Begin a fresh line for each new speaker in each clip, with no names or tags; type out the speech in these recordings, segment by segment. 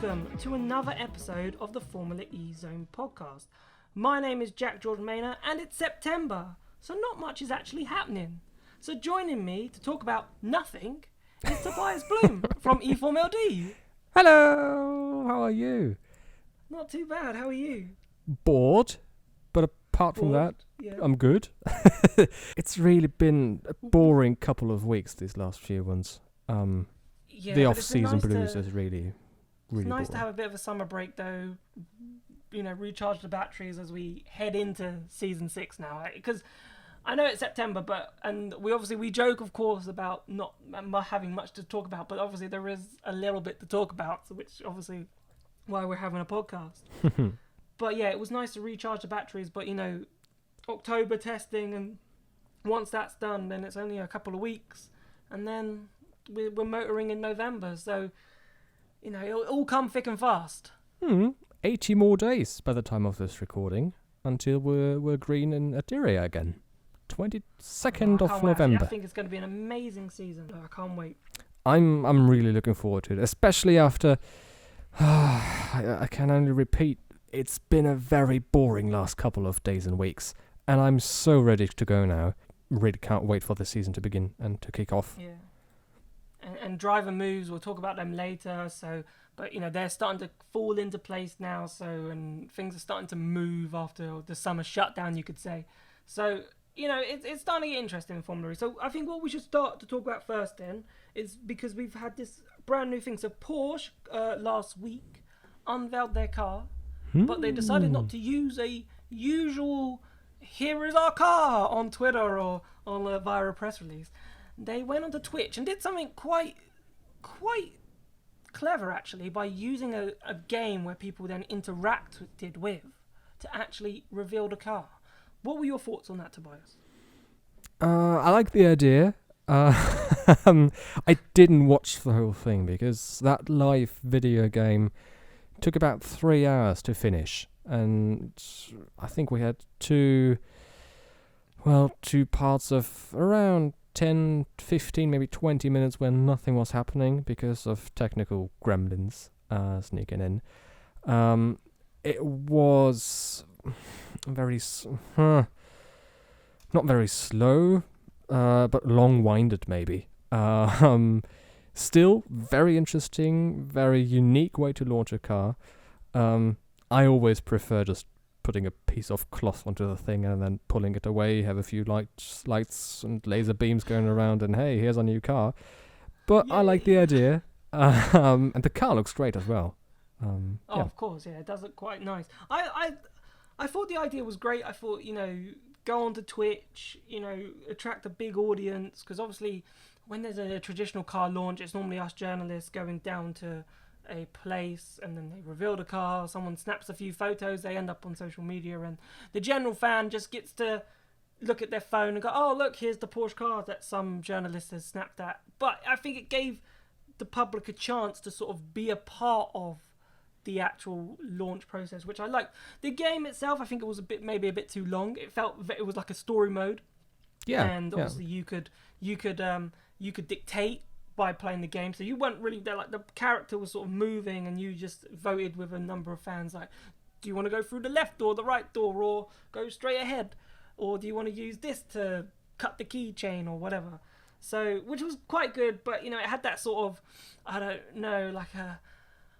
welcome to another episode of the Formula E Zone podcast. My name is Jack George Maynard and it's September, so not much is actually happening. So joining me to talk about nothing is Tobias Bloom from eFormLD.
Hello, how are you?
Not too bad, how are you?
Bored, but apart from that,
Yeah.
I'm good. It's really been a boring couple of weeks, these last few ones. The off-season blues is really
It's nice
boring.
to have a bit of a summer break though, recharge the batteries as we head into season 6 now. Because I know it's September, and we joke, of course, about not having much to talk about, but obviously there is a little bit to talk about, which obviously why we're having a podcast. But yeah, it was nice to recharge the batteries, but October testing, and once that's done, then it's only a couple of weeks, and then we're motoring in November, so it'll all come thick and fast.
80 more days by the time of this recording until we're green in Atiria again. 22nd of November.
I think it's going to be an amazing season. I can't wait.
I'm really looking forward to it, especially after I can only repeat, it's been a very boring last couple of days and weeks, and I'm so ready to go now. Really can't wait for the season to begin and to kick off.
Yeah. And driver moves, we'll talk about them later. But they're starting to fall into place now. And things are starting to move after the summer shutdown, you could say. So it's starting to get interesting in Formula E. So I think what we should start to talk about first then is because we've had this brand new thing. So Porsche last week unveiled their car, but they decided not to use a usual "here is our car" on Twitter or on via a press release. They went onto Twitch and did something quite clever, actually, by using a game where people then interacted with to actually reveal the car. What were your thoughts on that, Tobias?
I like the idea. I didn't watch the whole thing because that live video game took about 3 hours to finish, and I think we had two parts of around 10, 15, maybe 20 minutes where nothing was happening because of technical gremlins sneaking in. It was not very slow, but long-winded maybe. Still very interesting, very unique way to launch a car. I always prefer just putting a piece of cloth onto the thing and then pulling it away, have a few lights and laser beams going around, and hey, here's our new car. But I like the idea. And the car looks great as well.
Of course, yeah, it does look quite nice. I thought the idea was great. I thought, go onto Twitch, attract a big audience, because obviously when there's a traditional car launch, it's normally us journalists going down to a place and then they reveal the car, someone snaps a few photos, they end up on social media, and the general fan just gets to look at their phone and go, oh look, here's the Porsche car that some journalist has snapped at. But I think it gave the public a chance to sort of be a part of the actual launch process, which I liked. The game itself, I think it was maybe a bit too long. It was like a story mode. And obviously you could dictate by playing the game, so you weren't really there. Like the character was sort of moving, and you just voted with a number of fans. Like, do you want to go through the left door, the right door, or go straight ahead, or do you want to use this to cut the keychain or whatever? So, which was quite good, but it had that sort of, I don't know, like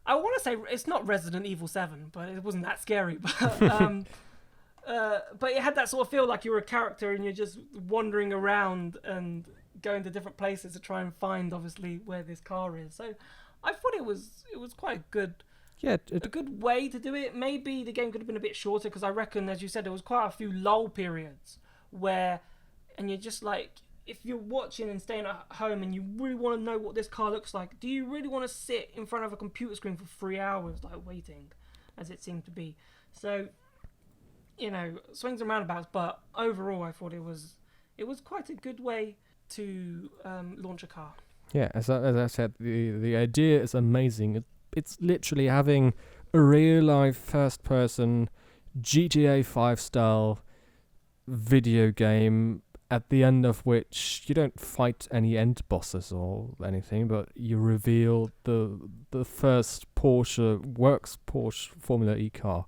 I want to say it's not Resident Evil 7, but it wasn't that scary. But but it had that sort of feel like you're a character and you're just wandering around and going to different places to try and find, obviously, where this car is. So I thought it was quite good.
Yeah,
a good way to do it. Maybe the game could have been a bit shorter, because I reckon, as you said, there was quite a few lull periods and you're just like, if you're watching and staying at home and you really want to know what this car looks like, do you really want to sit in front of a computer screen for 3 hours, like waiting, as it seemed to be? So, swings and roundabouts, but overall I thought it was quite a good way to launch a car.
Yeah, as I said, the idea is amazing. It's literally having a real-life first-person GTA 5 style video game at the end of which you don't fight any end bosses or anything, but you reveal the first Porsche Formula E car.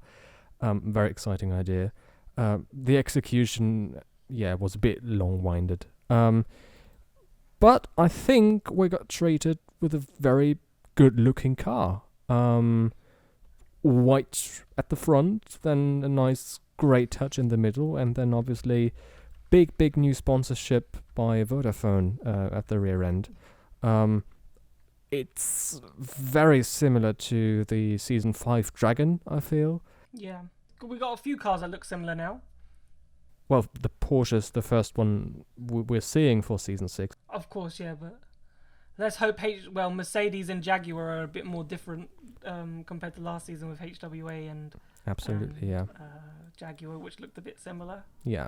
Very exciting idea. The execution, was a bit long-winded. But I think we got treated with a very good-looking car. White at the front, then a nice grey touch in the middle, and then obviously big new sponsorship by Vodafone at the rear end. It's very similar to the Season 5 Dragon, I feel.
Yeah. We got a few cars that look similar now.
Well, the Porsche's the first one we're seeing for Season 6.
Of course, yeah, but let's hope Mercedes and Jaguar are a bit more different compared to last season with HWA and
absolutely,
Jaguar, which looked a bit similar.
Yeah,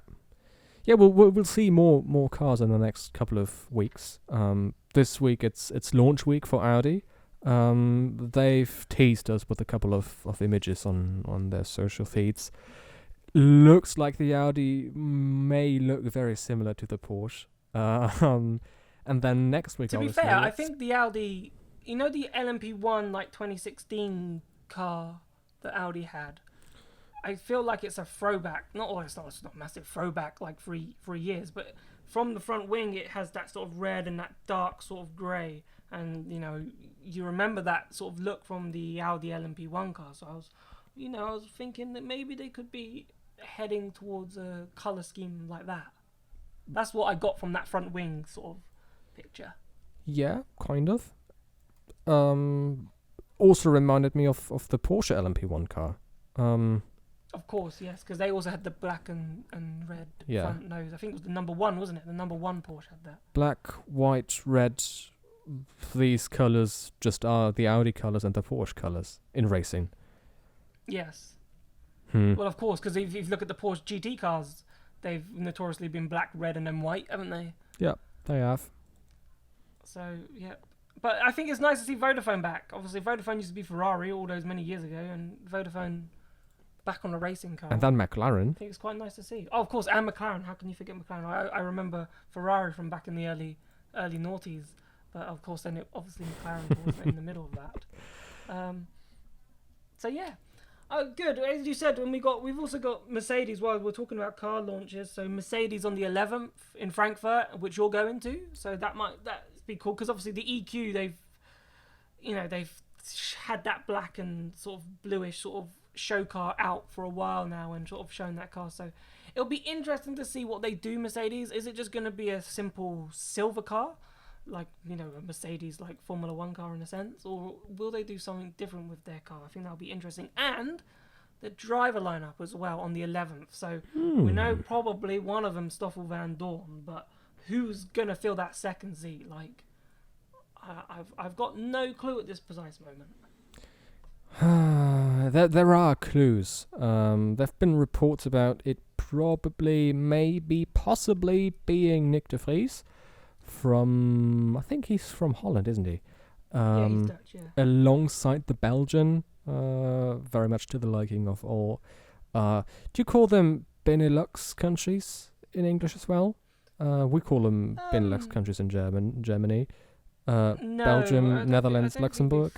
we'll see more cars in the next couple of weeks. This week it's launch week for Audi. They've teased us with a couple of images on their social feeds. Looks like the Audi may look very similar to the Porsche. And then next week,
to be fair, I think the Audi, the LMP1 like 2016 car that Audi had, I feel like it's a throwback. It's not a massive throwback like for years, but from the front wing it has that sort of red and that dark sort of grey, and you remember that sort of look from the Audi LMP1 car. So I was thinking that maybe they could be heading towards a colour scheme like that. That's what I got from that front wing sort of picture.
Yeah, kind of. Also reminded me of the Porsche LMP1 car.
Of course, yes, because they also had the black and red front nose. I think it was the number 1, wasn't it? The number 1 Porsche had that.
Black, white, red. These colours just are the Audi colours and the Porsche colours in racing.
Yes. Well, of course, because if you look at the Porsche GT cars, they've notoriously been black, red, and then white, haven't they?
Yeah, they have.
So, yeah. But I think it's nice to see Vodafone back. Obviously, Vodafone used to be Ferrari all those many years ago, and Vodafone back on a racing car.
And then McLaren.
I think it's quite nice to see. Oh, of course, and McLaren. How can you forget McLaren? I remember Ferrari from back in the early noughties. But, of course, then obviously McLaren was in the middle of that. So, yeah. Oh, good. As you said, we've also got Mercedes while we're talking about car launches. So Mercedes on the 11th in Frankfurt, which you're going to. So that be cool, because obviously the EQ they've had that black and sort of bluish sort of show car out for a while now and sort of shown that car. So it'll be interesting to see what they do. Mercedes, is it just going to be a simple silver car, like a Mercedes like Formula 1 car in a sense, or will they do something different with their car? I think that'll be interesting. And the driver lineup as well on the 11th. So we know probably one of them, Stoffel Van Doorn, but who's gonna fill that second seat? Like, I've got no clue at this precise moment.
There are clues. There've been reports about it probably, maybe, possibly being Nick de Vries. I think he's from Holland, isn't he?
Yeah, he's Dutch, yeah.
Alongside the Belgian, very much to the liking of all. Do you call them Benelux countries in English as well? We call them Benelux countries in Germany.
No,
Belgium, Netherlands, Luxembourg.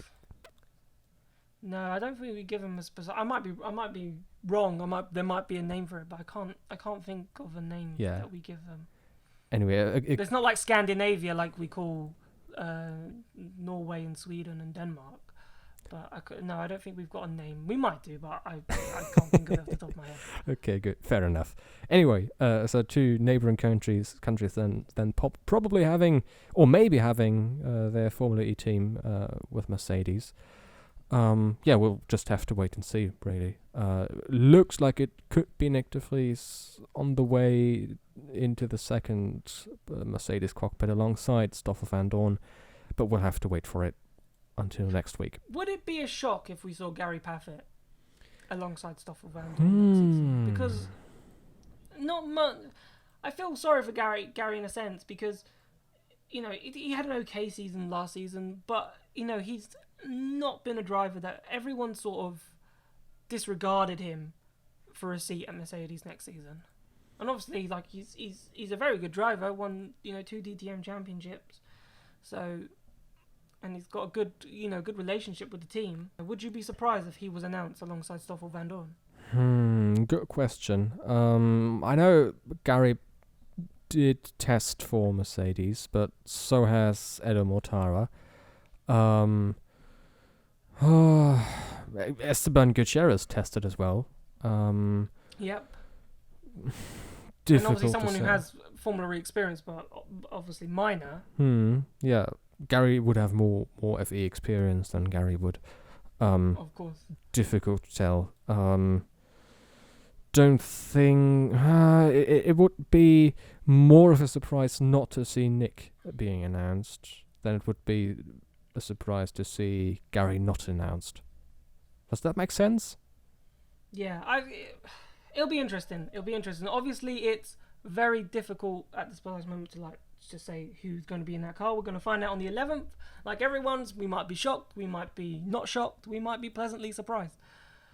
No, I don't think we give them a specific. I might be wrong. There might be a name for it, but I can't think of a name that we give them.
Anyway,
it's not like Scandinavia, like we call Norway and Sweden and Denmark. But I don't think we've got a name. We might do, but I can't think of it off the top of my head.
Okay, good, fair enough. Anyway, so two neighbouring countries then probably having, or maybe having, their Formula E team with Mercedes. We'll just have to wait and see, really. Looks like it could be Nick de Vries on the way into the second Mercedes cockpit alongside Stoffel Van Doorn, but we'll have to wait for it until next week.
Would it be a shock if we saw Gary Paffett alongside Stoffel Van Doorn next season? Because not much. I feel sorry for Gary in a sense, because he had an okay season last season, but he's not been a driver that everyone sort of disregarded him for a seat at Mercedes next season. And obviously, like he's a very good driver. Won 2 DTM championships, so and he's got a good good relationship with the team. Would you be surprised if he was announced alongside Stoffel Van Doorn?
Good question. I know Gary did test for Mercedes, but so has Edo Mortara. Esteban Gutierrez tested as well.
Yep.
Difficult
and obviously someone
to
who
say.
has Formula E experience, but obviously minor.
Yeah, Gary would have more FE experience than Gary would.
Of course.
Difficult to tell. Don't think it would be more of a surprise not to see Nick being announced than it would be a surprise to see Gary not announced. Does that make sense?
Yeah, it'll be interesting. Obviously, it's very difficult at this precise moment to say who's going to be in that car. We're going to find out on the 11th. Like everyone's, we might be shocked, we might be not shocked, we might be pleasantly surprised.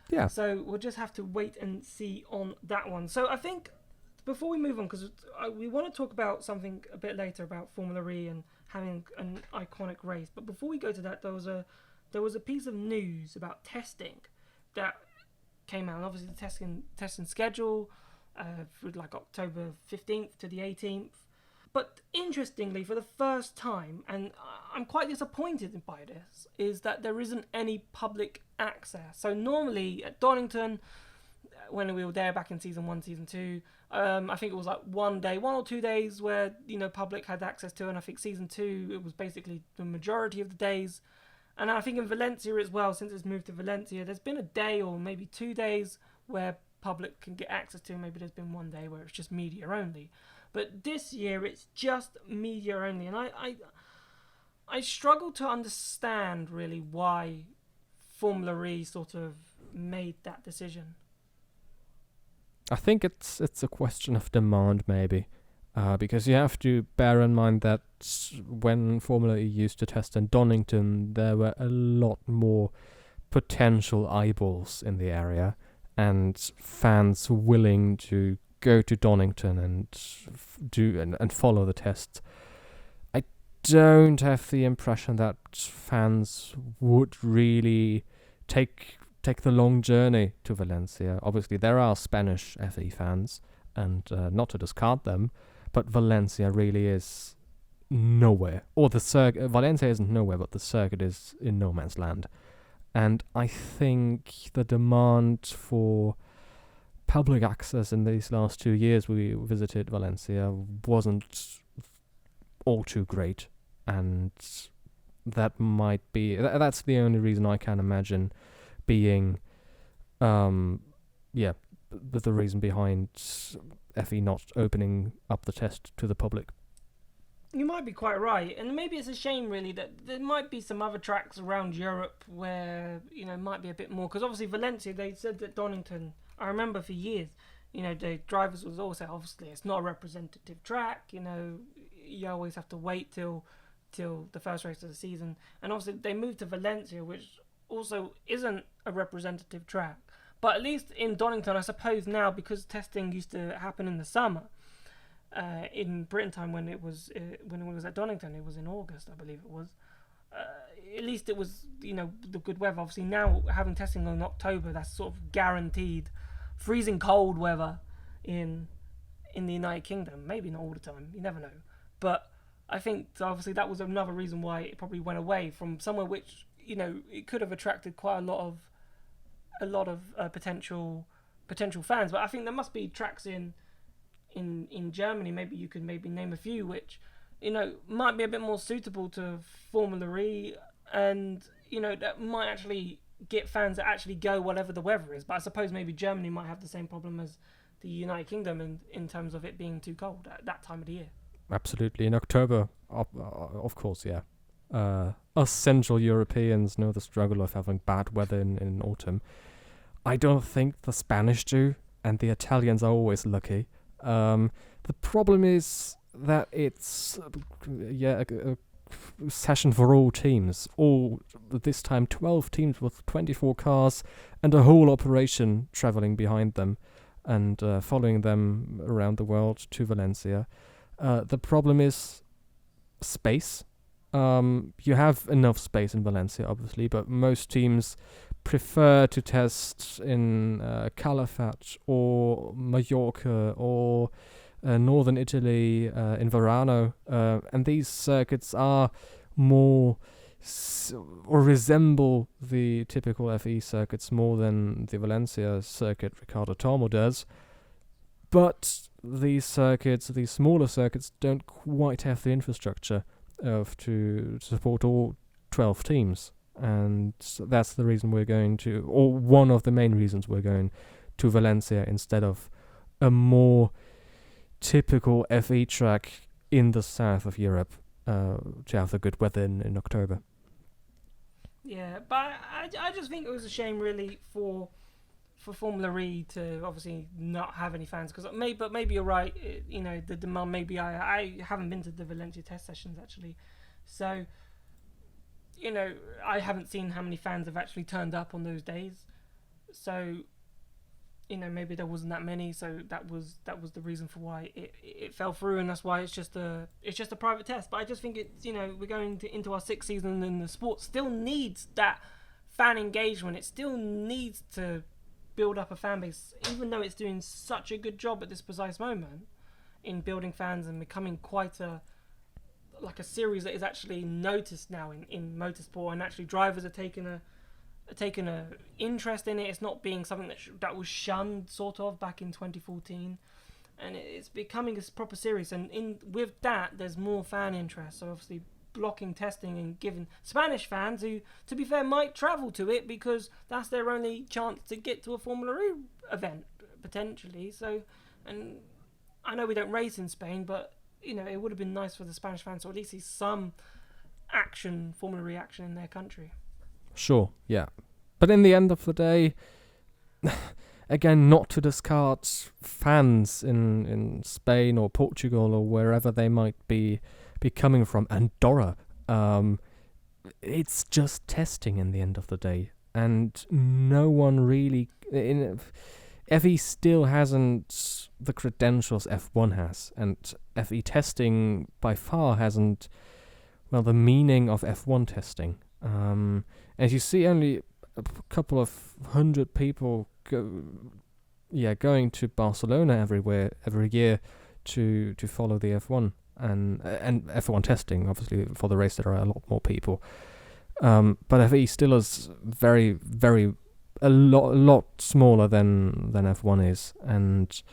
Yeah.
So we'll just have to wait and see on that one. So I think before we move on, because we want to talk about something a bit later about Formula E and having an iconic race. But before we go to that, there was a piece of news about testing that came out. And obviously, the testing schedule for like October 15th to the 18th. But interestingly, for the first time, and I'm quite disappointed by this, is that there isn't any public access. So normally at Donington, when we were there back in season 1, season 2, I think it was like 1 or 2 days where public had access to, and I think season 2 it was basically the majority of the days. And I think in Valencia as well, since it's moved to Valencia, there's been a day or maybe 2 days where public can get access to. Maybe there's been 1 day where it's just media only. But this year it's just media only, and I struggle to understand really why Formula E sort of made that decision.
I think it's a question of demand, maybe, because you have to bear in mind that when Formula E used to test in Donington, there were a lot more potential eyeballs in the area, and fans willing to go to Donington and do and follow the tests. I don't have the impression that fans would really take the long journey to Valencia. Obviously, there are Spanish FE fans, and not to discard them, but Valencia really is nowhere. Or the circuit, Valencia isn't nowhere, but the circuit is in no man's land. And I think the demand for public access in these last 2 years we visited Valencia wasn't all too great, and that might be that's the only reason I can imagine being the reason behind FE not opening up the test to the public.
You might be quite right, and maybe it's a shame really that there might be some other tracks around Europe where it might be a bit more, because obviously Valencia, they said that Donington, I remember for years, the drivers was also, obviously it's not a representative track, you always have to wait till the first race of the season, and obviously they moved to Valencia, which also isn't a representative track. But at least in Donington, I suppose now, because testing used to happen in the summer, in Britain time when it was at Donington, it was in August, I believe it was. At least it was the good weather. Obviously now having testing in October, that's sort of guaranteed freezing cold weather in the United Kingdom. Maybe not all the time, you never know. But I think obviously that was another reason why it probably went away from somewhere which it could have attracted quite a lot of potential fans. But I think there must be tracks in Germany. Maybe you could name a few which might be a bit more suitable to Formula E, and that might actually get fans that actually go whatever the weather is. But I suppose maybe Germany might have the same problem as the United Kingdom in terms of it being too cold at that time of the year.
Absolutely. In October, of course, yeah. Us Central Europeans know the struggle of having bad weather in autumn. I don't think the Spanish do, and the Italians are always lucky. The problem is that it's a session for all teams. All this time 12 teams with 24 cars and a whole operation traveling behind them. and following them around the world to Valencia. The problem is space. You have enough space in Valencia, obviously, but most teams prefer to test in Calafat or Mallorca or northern Italy, in Verano, and these circuits are more or resemble the typical FE circuits more than the Valencia circuit Ricardo Tormo does. But these circuits, these smaller circuits, don't quite have the infrastructure to support all 12 teams. And that's the reason we're going to, or one of the main reasons we're going to Valencia instead of a more typical FE track in the south of Europe to have the good weather in October.
Yeah, but I just think it was a shame, really, for Formula E to obviously not have any fans. Because maybe you're right. The demand. Maybe I haven't been to the Valencia test sessions actually, so I haven't seen how many fans have actually turned up on those days. So maybe there wasn't that many. So that was the reason for why it fell through, and that's why it's just a private test. But I just think it's we're going into our 6th season, and the sport still needs that fan engagement. It still needs to build up a fan base, even though it's doing such a good job at this precise moment in building fans and becoming quite a series that is actually noticed now in motorsport, and actually drivers are taking a interest in it. It's not being something that was shunned sort of back in 2014, and it's becoming a proper series. And with that, there's more fan interest. So obviously blocking testing and giving Spanish fans, who, to be fair, might travel to it because that's their only chance to get to a Formula E event potentially. So, and I know we don't race in Spain, but it would have been nice for the Spanish fans to at least see some Formula E action in their country.
Sure, yeah. But in the end of the day, again, not to discard fans in Spain or Portugal or wherever they might be coming from, Andorra, it's just testing in the end of the day. And no one really... FE still hasn't the credentials F1 has, and FE testing by far hasn't, the meaning of F1 testing. As you see, only a couple of 100 people going to Barcelona every year to follow the F1 and F1 testing. Obviously, for the race there are a lot more people, but FE still is very, very a lot smaller than F1 is, and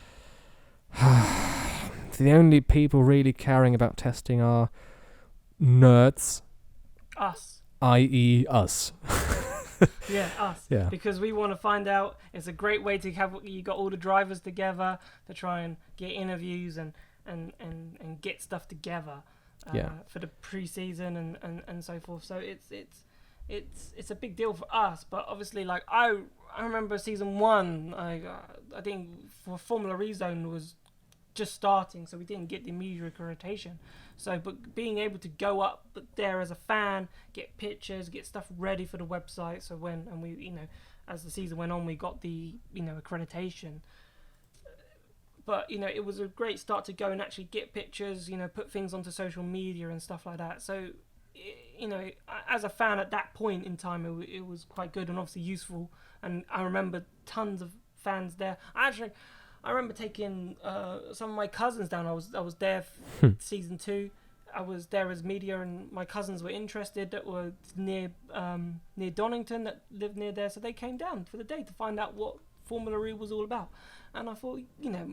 the only people really caring about testing are nerds,
us,
i.e. us.
Yeah, us.
Yeah.
Because we want to find out. It's a great way to have you got all the drivers together to try and get interviews and get stuff together for the pre-season and so forth. So it's a big deal for us. But obviously, like I remember season 1. I think for Formula E Zone was just starting, so we didn't get the media accreditation. So, but being able to go up there as a fan, get pictures, get stuff ready for the website. So as the season went on, we got the accreditation. But it was a great start to go and actually get pictures, put things onto social media and stuff like that. So, as a fan at that point in time, it was quite good and obviously useful. And I remember tons of fans there. I remember taking some of my cousins down. I was there for season 2. I was there as media, and my cousins were interested that were near Donington, that lived near there. So they came down for the day to find out what Formula E was all about. And I thought,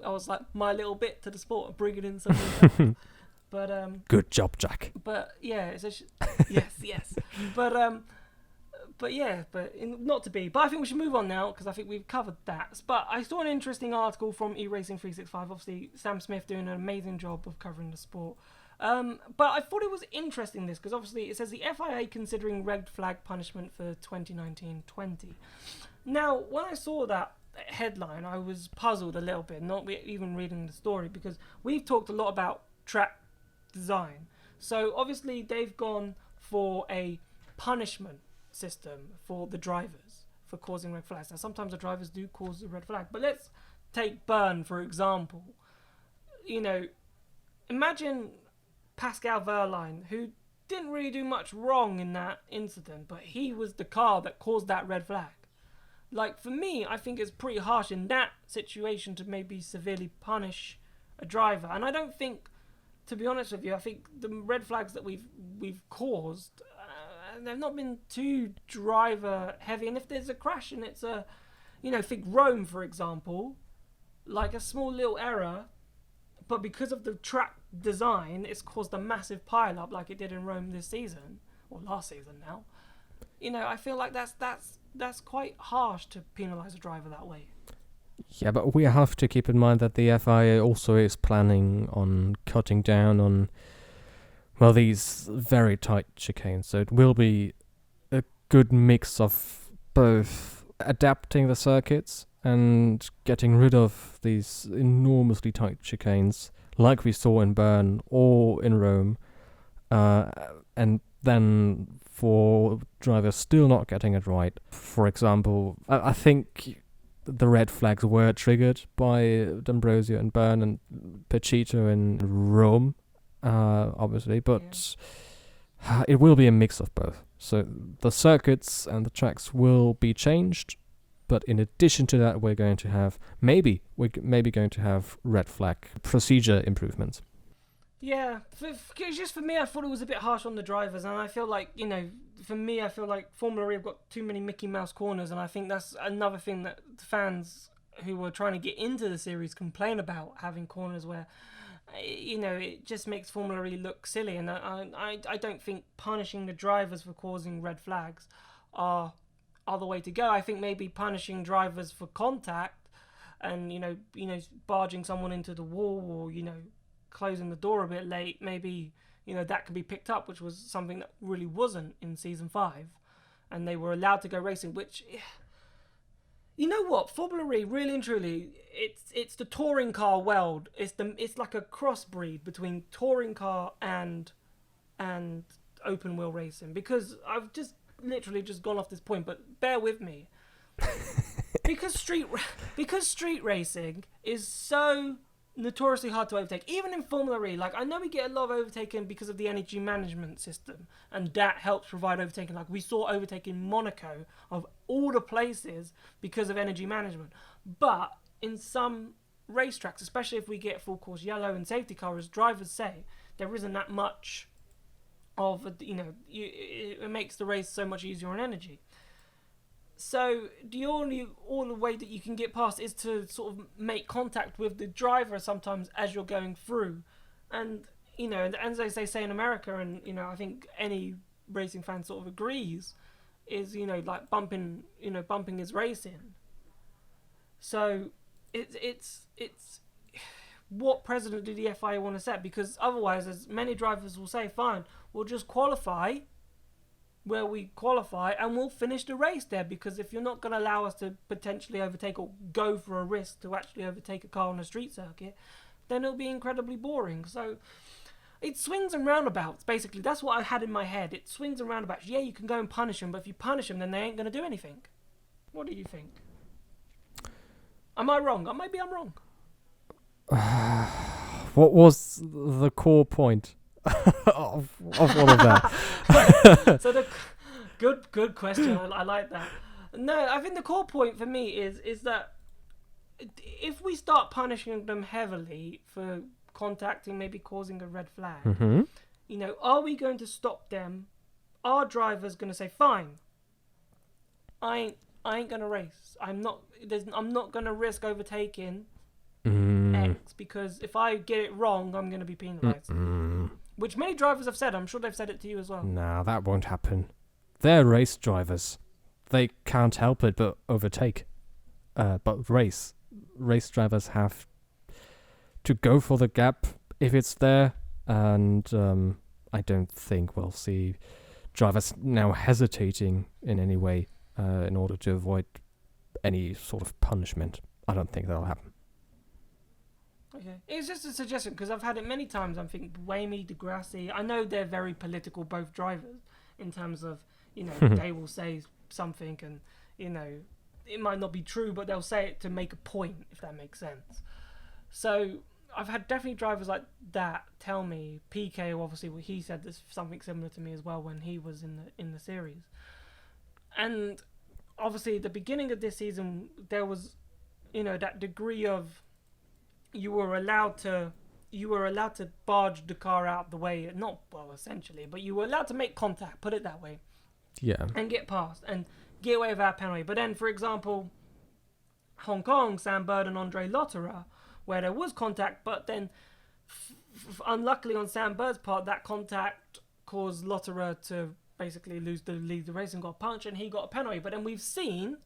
I was like my little bit to the sport, bringing in something. But
good job, Jack.
But yeah, yes. But not to be. But I think we should move on now, because I think we've covered that. But I saw an interesting article from eRacing 365. Obviously, Sam Smith doing an amazing job of covering the sport. But I thought it was interesting, this, because obviously it says the FIA considering red flag punishment for 2019-20. Now, when I saw that headline, I was puzzled a little bit, not even reading the story, because we've talked a lot about track design. So obviously they've gone for a punishment system for the drivers for causing red flags. Now sometimes the drivers do cause a red flag, but let's take Bern, for example. Imagine Pascal Wehrlein, who didn't really do much wrong in that incident, but he was the car that caused that red flag. Like, for me, I think it's pretty harsh in that situation to maybe severely punish a driver. And I don't think, to be honest with you, I think the red flags that we've caused, they've not been too driver heavy. And if there's a crash and it's think Rome, for example, like a small little error, but because of the track design, it's caused a massive pile up like it did in Rome this season, or last season now. I feel like that's quite harsh to penalise a driver that way.
Yeah, but we have to keep in mind that the FIA also is planning on cutting down on, these very tight chicanes. So it will be a good mix of both adapting the circuits and getting rid of these enormously tight chicanes like we saw in Bern or in Rome, and then for drivers still not getting it right. For example, I think the red flags were triggered by D'Ambrosio in Bern and Pechito in Rome, obviously, but it will be a mix of both. So the circuits and the tracks will be changed, but in addition to that, we're going to have maybe going to have red flag procedure improvements.
Yeah, just for me, I thought it was a bit harsh on the drivers, and I feel like, for me, I feel like Formula E have got too many Mickey Mouse corners, and I think that's another thing that fans who were trying to get into the series complain about, having corners where, it just makes Formula E look silly, and I don't think punishing the drivers for causing red flags are the way to go. I think maybe punishing drivers for contact and, barging someone into the wall or, closing the door a bit late, maybe, that could be picked up, which was something that really wasn't in season 5, and they were allowed to go racing, which, you know what, Formula E, really and truly, it's the touring car world. It's like a crossbreed between touring car and open wheel racing, because I've just literally just gone off this point, but bear with me. because street racing is so notoriously hard to overtake, even in Formula E. Like, I know we get a lot of overtaking because of the energy management system, and that helps provide overtaking. Like, we saw overtaking Monaco, of all the places, because of energy management. But in some racetracks, especially if we get full course yellow and safety car, as drivers say, there isn't that much of it makes the race so much easier on energy. So the only way that you can get past is to sort of make contact with the driver sometimes as you're going through, and as they say in America, and I think any racing fan sort of agrees, is like bumping is racing. So it's what precedent do the FIA want to set? Because otherwise, as many drivers will say, fine, we'll just qualify where we qualify and we'll finish the race there, because if you're not going to allow us to potentially overtake or go for a risk to actually overtake a car on a street circuit, then it'll be incredibly boring. So it swings and roundabouts, basically. That's what I had in my head. It swings and roundabouts. Yeah, you can go and punish them, but if you punish them, then they ain't going to do anything. What do you think? Am I wrong? Maybe I'm wrong.
What was the core point of all of that?
So good question. I like that. No, I think the core point for me is that if we start punishing them heavily for contacting, maybe causing a red flag, are we going to stop them? Are drivers going to say, fine, I ain't going to race. I'm not going to risk overtaking X, because if I get it wrong, I'm going to be penalised. Which many drivers have said. I'm sure they've said it to you as well.
Nah, that won't happen. They're race drivers. They can't help it but overtake. But race drivers have to go for the gap if it's there, and I don't think we'll see drivers now hesitating in any way in order to avoid any sort of punishment. I don't think that'll happen.
Okay. It's just a suggestion, because I've had it many times. I'm thinking Buemi, Di Grassi. I know they're very political, both drivers, in terms of, they will say something and, it might not be true, but they'll say it to make a point, if that makes sense. So I've had definitely drivers like that tell me. PK, obviously, what he said is something similar to me as well when he was in the series. And obviously, at the beginning of this season, there was, that degree of you were allowed to barge the car out the way, not well essentially, but you were allowed to make contact, put it that way, and get past and get away without penalty. But then, for example, Hong Kong, Sam Bird and Andre Lotterer, where there was contact, but then unluckily on Sam Bird's part, that contact caused Lotterer to basically lose the lead the race and got punched, and he got a penalty. But then we've seen,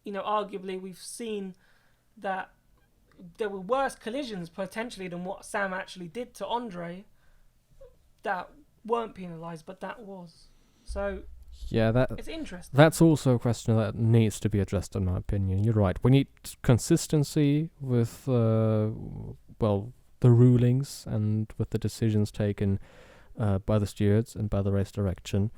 arguably we've seen that there were worse collisions potentially than what Sam actually did to Andre that weren't penalised, but that was. So
yeah,
it's interesting.
That's also a question that needs to be addressed, in my opinion. You're right. We need consistency with the rulings and with the decisions taken by the stewards and by the race direction.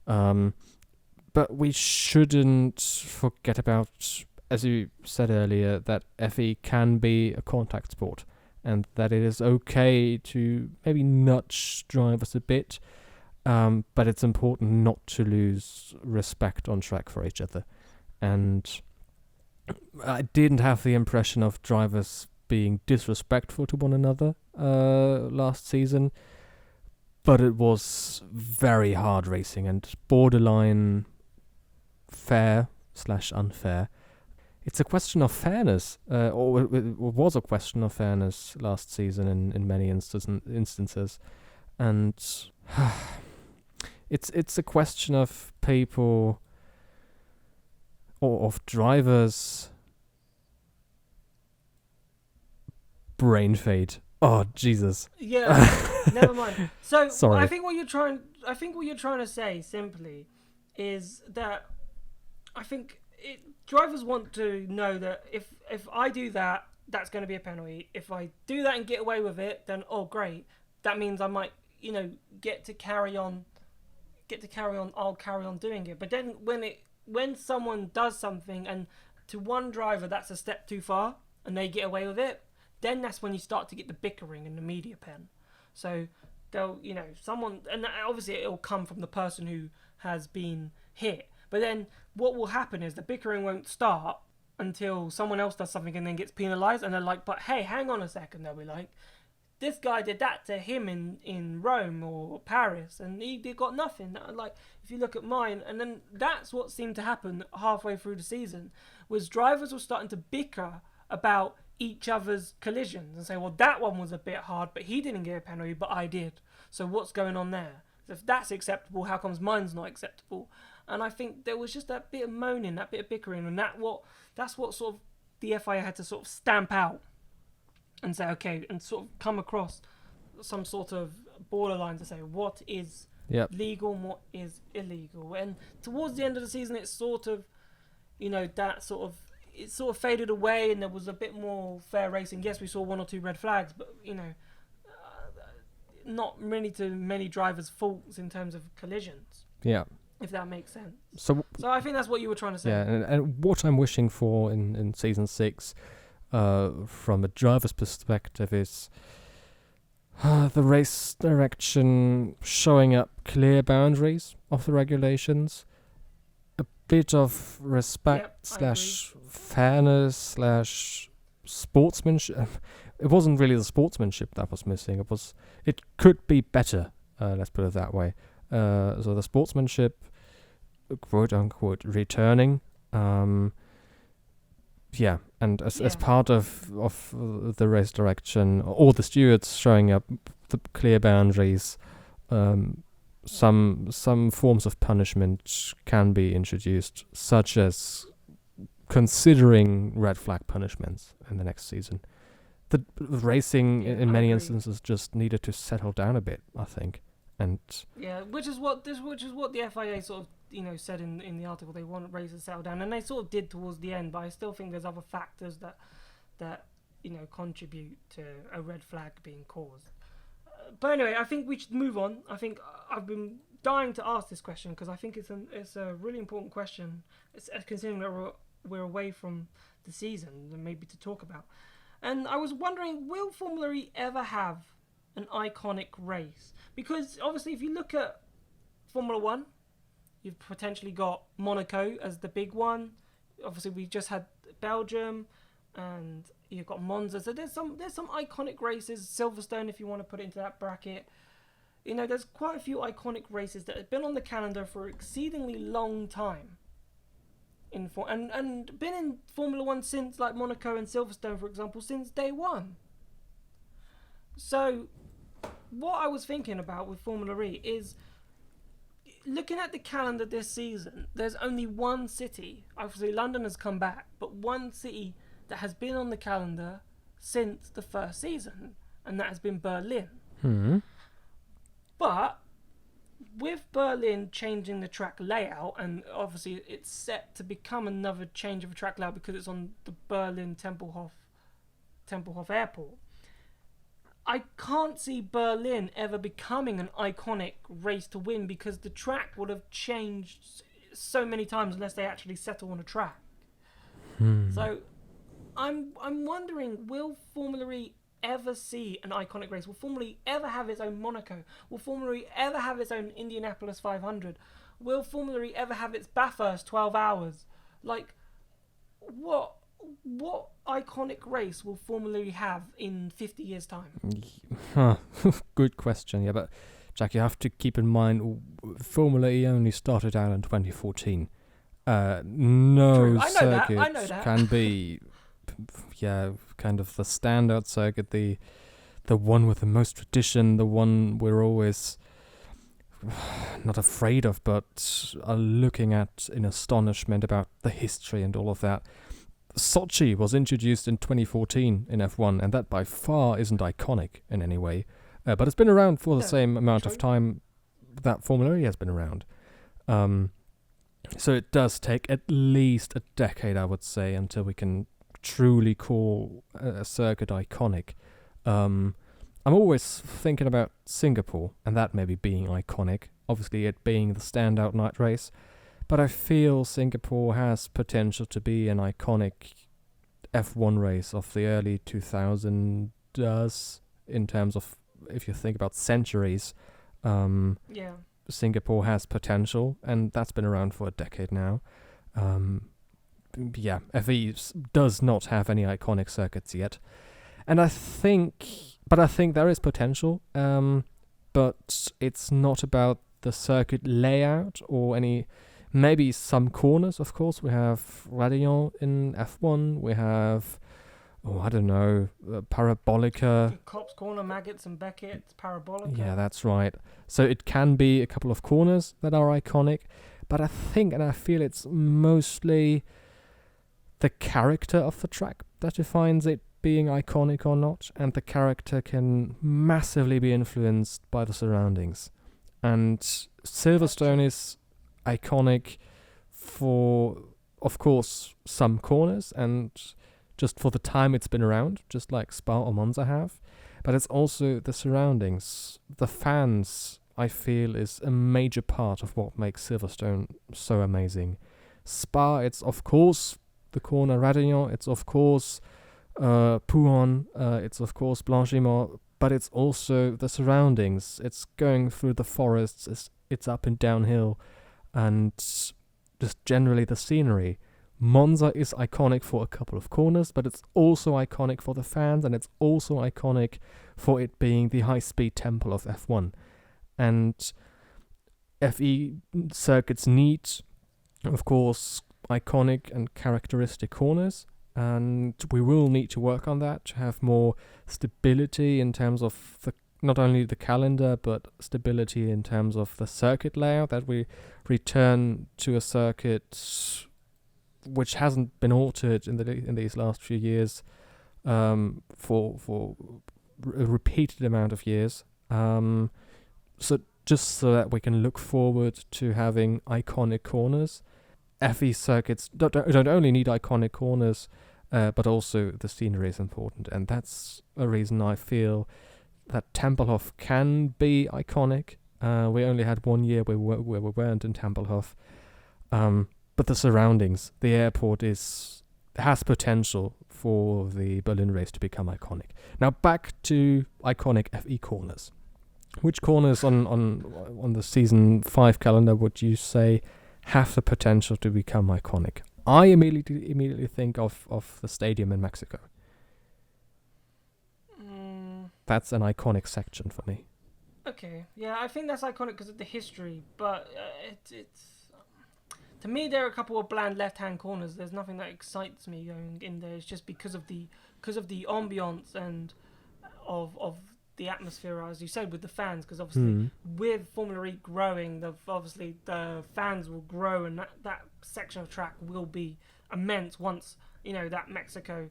But we shouldn't forget about, as you said earlier, that FE can be a contact sport, and that it is okay to maybe nudge drivers a bit, but it's important not to lose respect on track for each other. And I didn't have the impression of drivers being disrespectful to one another last season, but it was very hard racing and borderline fair/unfair. It's a question of fairness, or it was a question of fairness last season in many instances, and it's a question of people or of drivers' brain fade. Oh Jesus!
Yeah, never mind. So
sorry.
I think what you're trying to say simply is that I think drivers want to know that if I do that, that's going to be a penalty. If I do that and get away with it, then great. That means I might, get to carry on. I'll carry on doing it. But then when someone does something and to one driver that's a step too far and they get away with it, then that's when you start to get the bickering in the media pen. So they'll, someone, and obviously it'll come from the person who has been hit. But then what will happen is the bickering won't start until someone else does something and then gets penalised, and they're like, but hey, hang on a second, they'll be like, this guy did that to him in Rome or Paris and he got nothing. Like, if you look at mine, and then that's what seemed to happen halfway through the season, was drivers were starting to bicker about each other's collisions and say, well, that one was a bit hard, but he didn't get a penalty, but I did. So what's going on there? If that's acceptable, how comes mine's not acceptable? And I think there was just that bit of moaning, that bit of bickering, and that's what sort of the FIA had to sort of stamp out and say, okay, and sort of come across some sort of borderline to say what is legal and what is illegal. And towards the end of the season, it's sort of, that sort of, it sort of faded away and there was a bit more fair racing. Yes, we saw one or two red flags, but, not really to many drivers' faults in terms of collisions.
Yeah.
If that makes sense.
So
I think that's what you were trying to say.
Yeah, and what I'm wishing for in season 6, from a driver's perspective, is the race direction showing up clear boundaries of the regulations, a bit of respect / fairness / sportsmanship. It wasn't really the sportsmanship that was missing. It could be better. Let's put it that way. So the sportsmanship, quote unquote, returning. And as part of the race direction, or the stewards showing up the clear boundaries, some forms of punishment can be introduced, such as considering red flag punishments in the next season. The racing in many instances just needed to settle down a bit, I think. And
which is what the FIA sort of said in the article. They want races to settle down, and they sort of did towards the end. But I still think there's other factors that contribute to a red flag being caused. But anyway, I think we should move on. I think I've been dying to ask this question because I think it's a really important question. It's considering that we're away from the season and maybe to talk about. And I was wondering, will Formula E ever have an iconic race? Because obviously, if you look at Formula One, you've potentially got Monaco as the big one. Obviously, we just had Belgium, and you've got Monza. So there's some iconic races. Silverstone, if you want to put it into that bracket. You know, there's quite a few iconic races that have been on the calendar for an exceedingly long time. And been in Formula One since, like Monaco and Silverstone, for example, since day one. So, what I was thinking about with Formula E is, looking at the calendar this season, there's only one city, obviously London has come back, but one city that has been on the calendar since the first season, and that has been Berlin. But with Berlin changing the track layout, and obviously it's set to become another change of a track layout because it's on the Berlin Tempelhof Airport, I can't see Berlin ever becoming an iconic race to win because the track would have changed so many times unless they actually settle on a track. So I'm wondering, will Formula E ever see an iconic race? Will Formula E ever have its own Monaco? Will Formula E ever have its own Indianapolis 500? Will Formula E ever have its Bathurst 12 hours? Like, what iconic race will Formula E have in 50 years' time?
Good question, yeah, but Jack, you have to keep in mind Formula E only started out in 2014. No circuit can be, kind of the standard circuit, the one with the most tradition, the one we're always not afraid of, but are looking at in astonishment about the history and all of that. Sochi was introduced in 2014 in F1, and that by far isn't iconic in any way. But it's been around for the same amount of time that Formula E has been around. So it does take at least a decade, I would say, until we can truly call a circuit iconic. I'm always thinking about Singapore, and that maybe being iconic. Obviously, it being the standout night race. But I feel Singapore has potential to be an iconic F1 race of the early 2000s in terms of, if you think about centuries. Singapore has potential, and that's been around for a decade now. FE does not have any iconic circuits yet. And I think there is potential, but it's not about the circuit layout or any... Maybe some corners, of course. We have Raidillon in F1. We have, Parabolica.
Cops Corner, Maggots and Beckett, Parabolica.
Yeah, that's right. So it can be a couple of corners that are iconic. But I think and I feel it's mostly the character of the track that defines it being iconic or not. And the character can massively be influenced by the surroundings. And Silverstone is iconic for, of course, some corners and just for the time it's been around, just like Spa or Monza have. But it's also the surroundings. The fans, I feel, is a major part of what makes Silverstone so amazing. Spa, it's of course the corner Raidillon, it's of course Pouhon, it's of course Blanchimont, but it's also the surroundings. It's going through the forests, it's up and downhill, and just generally the scenery. Monza is iconic for a couple of corners, but it's also iconic for the fans, and it's also iconic for it being the high-speed temple of F1. And FE circuits need, of course, iconic and characteristic corners, and we will need to work on that to have more stability in terms of not only the calendar, but stability in terms of the circuit layout, that we return to a circuit which hasn't been altered in these last few years for a repeated amount of years. So that we can look forward to having iconic corners. FE circuits don't only need iconic corners, but also the scenery is important, and that's a reason I feel that Tempelhof can be iconic, We only had 1 year where we weren't in Tempelhof. But the surroundings, the airport has potential for the Berlin race to become iconic. Now back to iconic FE corners. Which corners on the season 5 calendar would you say have the potential to become iconic? I immediately think of the stadium in Mexico. That's an iconic section for me.
Okay, yeah, I think that's iconic because of the history, but it's to me there are a couple of bland left-hand corners. There's nothing that excites me going in there. It's just because of the ambiance and of the atmosphere, as you said, with the fans. Because obviously with Formula E growing, obviously the fans will grow, and that section of track will be immense once that Mexico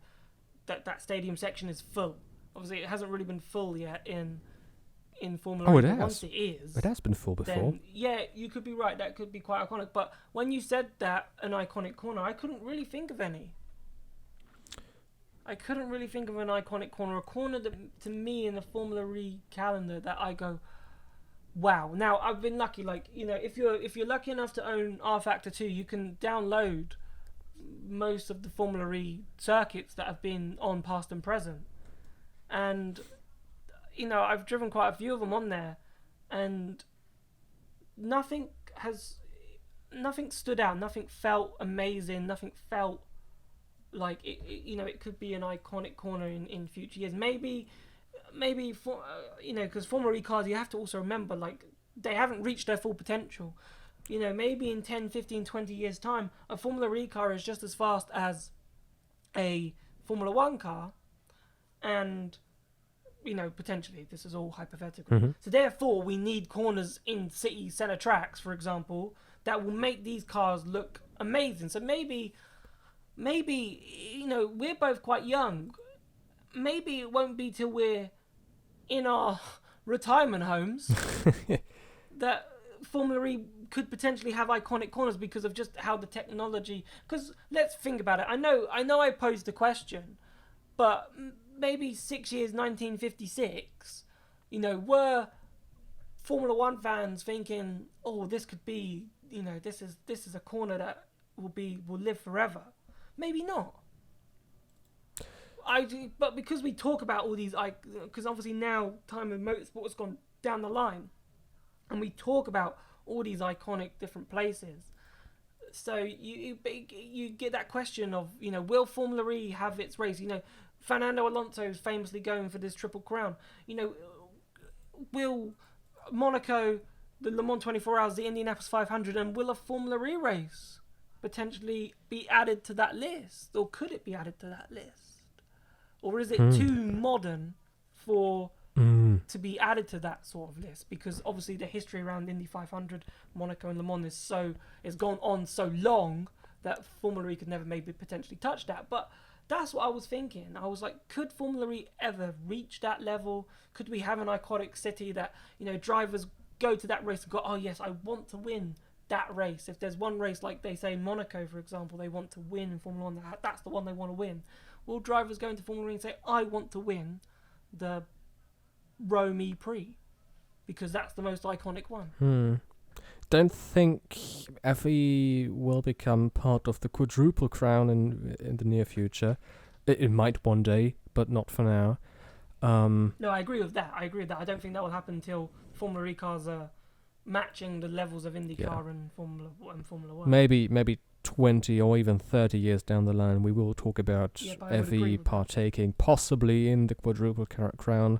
that stadium section is full. Obviously, it hasn't really been full yet in Formula E.
Oh, it has.
Once it is,
it has been full before.
Then, yeah, you could be right. That could be quite iconic. But when you said that an iconic corner, I couldn't really think of any. I couldn't really think of an iconic corner. A corner that, to me, in the Formula E calendar, that I go, wow. Now, I've been lucky. Like, if you're lucky enough to own R Factor 2, you can download most of the Formula E circuits that have been on past and present. And I've driven quite a few of them on there, and nothing stood out. Nothing felt amazing. Nothing felt like it could be an iconic corner in future years. Maybe for because Formula E cars, you have to also remember, like, they haven't reached their full potential. Maybe in 10, 15, 20 years time, a Formula E car is just as fast as a Formula 1 car, and potentially, this is all hypothetical.
Mm-hmm.
So therefore, we need corners in city centre tracks, for example, that will make these cars look amazing. So maybe we're both quite young. Maybe it won't be till we're in our retirement homes that Formula E could potentially have iconic corners because of just how the technology. Because let's think about it. I know I posed the question, but maybe 6 years, 1956, were Formula One fans thinking, oh, this could be, this is a corner that will live forever. Maybe not. But because we talk about all these, because obviously now time in motorsport has gone down the line, and we talk about all these iconic different places. So you get that question of, will Formula E have its race? Fernando Alonso is famously going for this Triple Crown. Will Monaco, the Le Mans 24 Hours, the Indianapolis 500, and will a Formula E race potentially be added to that list? Or could it be added to that list? Or is it too modern for to be added to that sort of list? Because obviously the history around Indy 500, Monaco and Le Mans is gone on so long that Formula E could never maybe potentially touch that. But that's what I was thinking. I was like, could Formula E ever reach that level? Could we have an iconic city that, drivers go to that race and go, oh yes, I want to win that race. If there's one race, like they say in Monaco, for example, they want to win in Formula 1, that's the one they want to win. Will drivers go into Formula E and say, I want to win the Rome E-Prix because that's the most iconic one?
Don't think FE will become part of the quadruple crown in the near future. It might one day, but not for now.
No, I agree with that. I don't think that will happen until Formula E cars are matching the levels of IndyCar and Formula 1.
Maybe 20 or even 30 years down the line, we will talk about FE partaking possibly in the quadruple crown.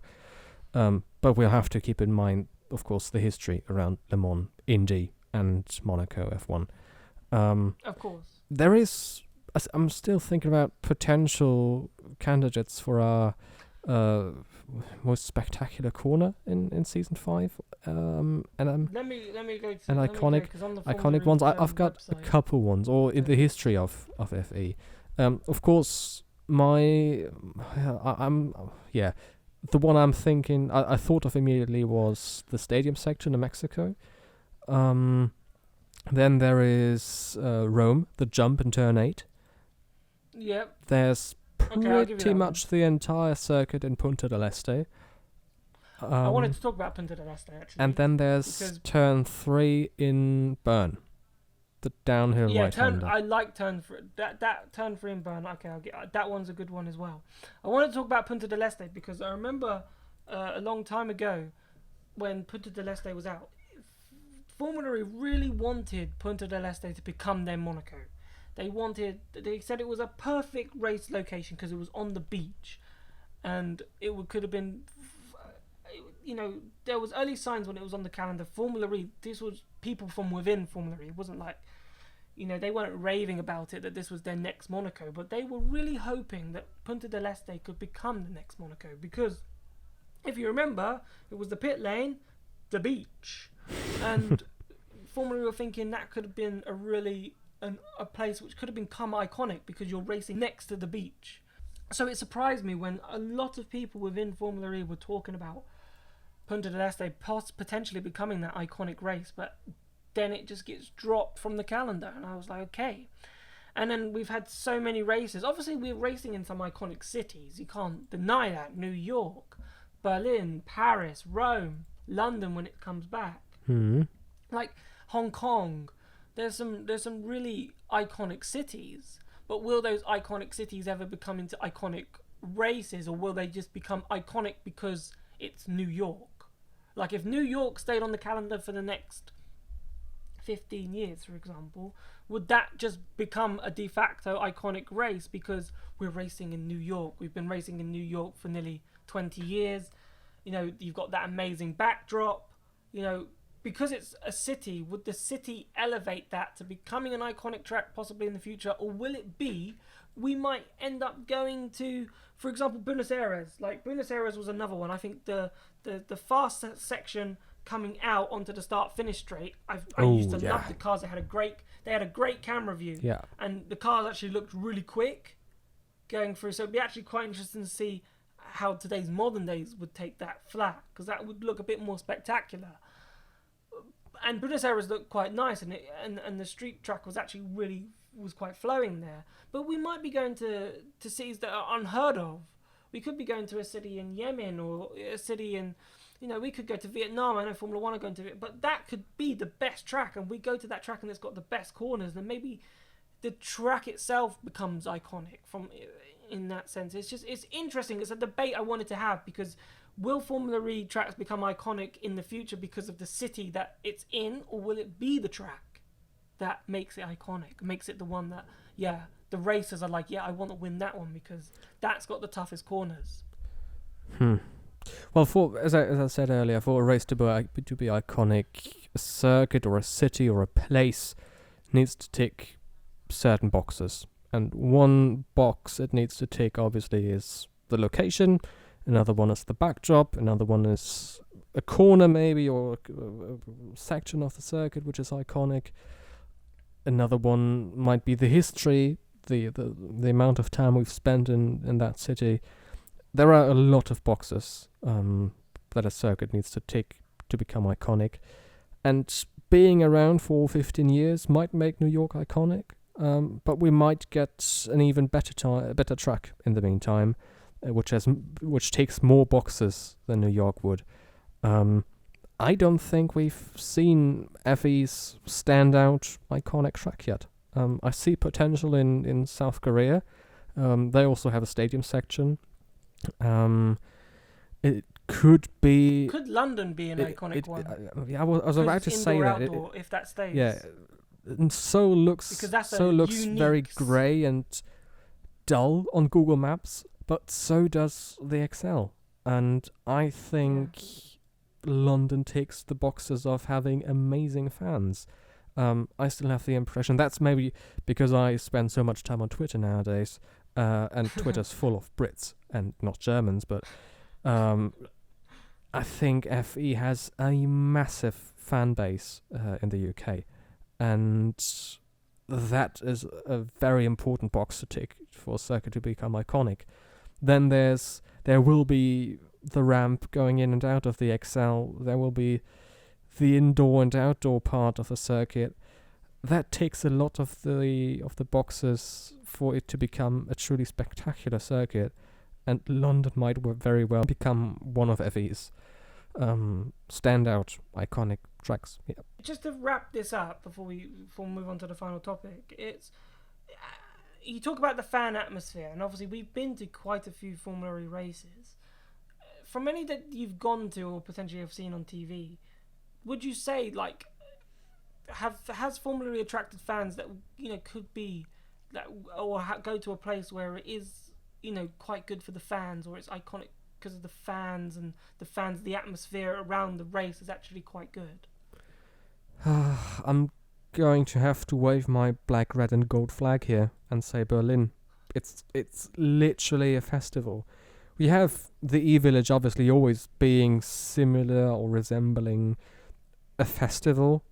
But we'll have to keep in mind, of course, the history around Le Mans, Indy, and Monaco F1.
Of course.
There is... I'm still thinking about potential candidates for our most spectacular corner in season 5. And
let me go to
an iconic ones. I've got a couple ones, or in the history of FE. Of course, the one I'm thinking, I thought of immediately was the stadium section in Mexico. Then there is Rome, the jump in turn 8.
Yep.
There's pretty much the entire circuit in Punta del Este.
I wanted to talk about Punta del Este actually.
And then there's turn 3 in Bern, the downhill right-hander.
I like turn 3. That turn 3 in Bern. Okay, I'll get that one's a good one as well. I wanted to talk about Punta del Este because I remember a long time ago when Punta del Este was out, Formula E really wanted Punta del Este to become their Monaco. They said it was a perfect race location because it was on the beach, and could have been, there was early signs when it was on the calendar. Formula E, this was people from within Formula E. It wasn't like, they weren't raving about it that this was their next Monaco, but they were really hoping that Punta del Este could become the next Monaco because, if you remember, it was the pit lane, the beach, and Formula E were thinking that could have been a place which could have become iconic because you're racing next to the beach. So it surprised me when a lot of people within Formula E were talking about Punta del Este potentially becoming that iconic race, but then it just gets dropped from the calendar, and I was like, okay. And then we've had so many races. Obviously, we're racing in some iconic cities. You can't deny that. New York, Berlin, Paris, Rome, London when it comes back. Like Hong Kong. There's some really iconic cities, but will those iconic cities ever become into iconic races, or will they just become iconic because it's New York? Like if New York stayed on the calendar for the next 15 years, for example, would that just become a de facto iconic race because we're racing in New York? We've been racing in New York for nearly 20 years. You've got that amazing backdrop. Because it's a city, would the city elevate that to becoming an iconic track possibly in the future? Or will it be, we might end up going to, for example, Buenos Aires. Like Buenos Aires was another one. I think the fast section coming out onto the start-finish straight, I used to love the cars. They had a great camera view.
Yeah.
And the cars actually looked really quick going through. So it'd be actually quite interesting to see how today's modern days would take that flat, because that would look a bit more spectacular. And Buenos Aires looked quite nice, and the street track was actually was quite flowing there. But we might be going to cities that are unheard of. We could be going to a city in Yemen, or a city in, we could go to Vietnam. I know Formula One are going to Vietnam, but that could be the best track, and we go to that track and it's got the best corners, and maybe the track itself becomes iconic in that sense. It's interesting. It's a debate I wanted to have, because will Formula E tracks become iconic in the future because of the city that it's in, or will it be the track that makes it iconic, makes it the one that, the racers are like, I want to win that one because that's got the toughest corners?
Well, as I said earlier, for a race to be iconic, a circuit or a city or a place needs to tick certain boxes. And one box it needs to tick, obviously, is the location. Another one is the backdrop. Another one is a corner, maybe, or a section of the circuit which is iconic. Another one might be the history, the amount of time we've spent in that city. There are a lot of boxes that a circuit needs to tick to become iconic. And being around for 15 years might make New York iconic, but we might get an even better track in the meantime, which takes more boxes than New York would. I don't think we've seen FE's standout iconic track yet. I see potential in South Korea. They also have a stadium section. It could be.
Could London be an iconic one?
I was about to say that.
Outdoor, if that stays.
Yeah. And so looks very grey and dull on Google Maps, but so does the Excel. And I think London ticks the boxes of having amazing fans. I still have the impression, that's maybe because I spend so much time on Twitter nowadays, and Twitter's full of Brits and not Germans, but I think FE has a massive fan base in the UK, and that is a very important box to tick for a circuit to become iconic. Then there will be the ramp going in and out of the Excel. There will be the indoor and outdoor part of the circuit. That takes a lot of the boxes for it to become a truly spectacular circuit, and London might very well become one of FE's standout, iconic tracks. Yeah.
Just to wrap this up before we move on to the final topic, it's you talk about the fan atmosphere, and obviously we've been to quite a few Formula E races. From any that you've gone to or potentially have seen on TV, would you say like has Formula E attracted fans that could be that or go to a place where it is quite good for the fans, or it's iconic because of the fans and the atmosphere around the race is actually quite good?
I'm going to have to wave my black, red, and gold flag here and say Berlin. It's literally a festival. We have the E-Village obviously always being similar or resembling a festival,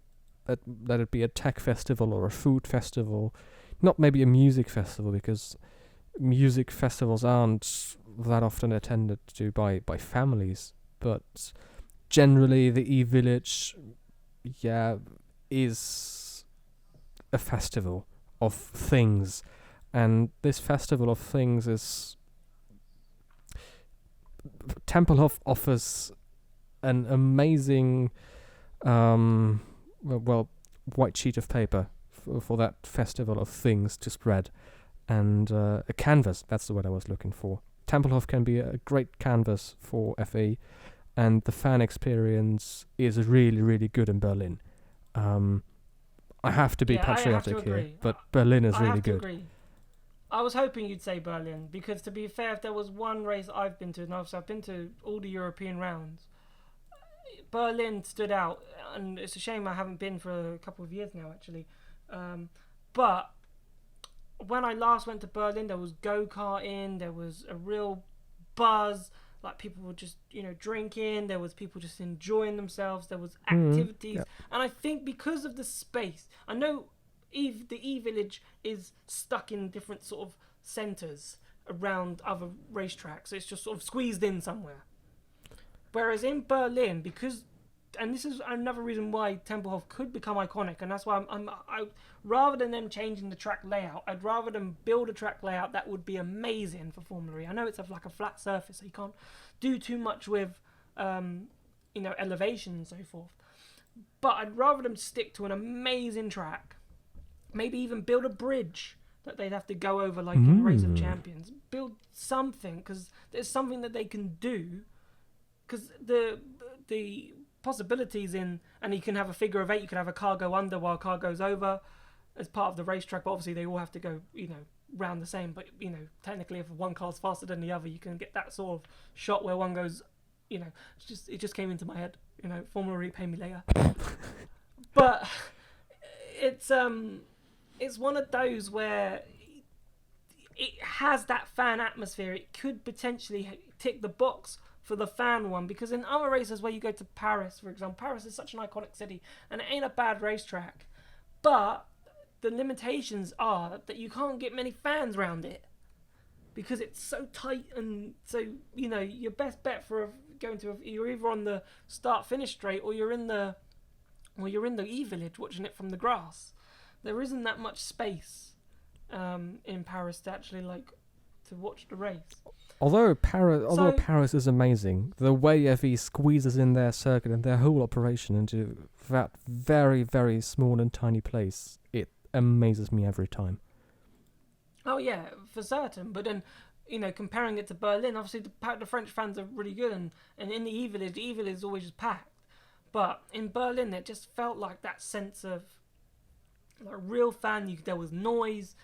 let it be a tech festival or a food festival, not maybe a music festival, because music festivals aren't that often attended to by families, but generally the E-Village, is a festival of things, and this festival of things is Tempelhof offers an amazing white sheet of paper for that festival of things to spread, and a canvas, that's the word I was looking for. Tempelhof can be a great canvas for FE, and the fan experience is really, really good in Berlin. I have to be patriotic here, but Berlin is really good. Agree.
I was hoping you'd say Berlin, because to be fair, if there was one race I've been to, and obviously I've been to all the European rounds, Berlin stood out, and it's a shame I haven't been for a couple of years now, actually. But when I last went to Berlin, there was go-karting, there was a real buzz, like people were just, drinking, there was people just enjoying themselves, there was activities, and I think because of the space, I know the E-Village is stuck in different sort of centres around other racetracks, so it's just sort of squeezed in somewhere. Whereas in Berlin, because, and this is another reason why Tempelhof could become iconic, and that's why I rather than them changing the track layout, I'd rather them build a track layout that would be amazing for Formula E. I know it's like a flat surface, so you can't do too much with, elevation and so forth. But I'd rather them stick to an amazing track. Maybe even build a bridge that they'd have to go over, like in Race of Champions. Build something, because there's something that they can do. Because the possibilities in, and you can have a figure of 8, you could have a car go under while a car goes over as part of the racetrack, but obviously they all have to go, round the same. But, technically if one car's faster than the other, you can get that sort of shot where one goes, it just came into my head. Formula E, pay me later. But it's one of those where it has that fan atmosphere. It could potentially tick the box for the fan one, because in other races where you go to Paris, for example, Paris is such an iconic city and it ain't a bad racetrack, but the limitations are that you can't get many fans around it because it's so tight, and so your best bet for going to you're either on the start finish straight or you're in the E-Village watching it from the grass. There isn't that much space in Paris to actually to watch the race.
Although Paris is amazing, the way FE squeezes in their circuit and their whole operation into that very, very small and tiny place, it amazes me every time.
Oh yeah, for certain. But then, comparing it to Berlin, obviously the French fans are really good, and in the E-Village is always just packed. But in Berlin, it just felt like that sense of real fan. There was noise.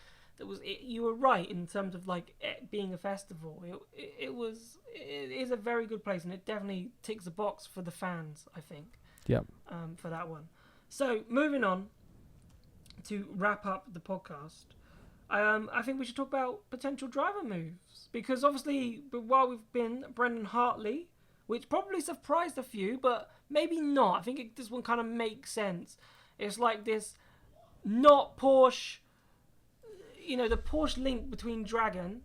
You were right in terms of it being a festival. It is a very good place, and it definitely ticks the box for the fans, I think.
Yep.
For that one. So moving on to wrap up the podcast, I think we should talk about potential driver moves, because obviously while we've been Brendon Hartley, which probably surprised a few, but maybe not. I think this one kind of makes sense. It's like this, not Porsche. The Porsche link between Dragon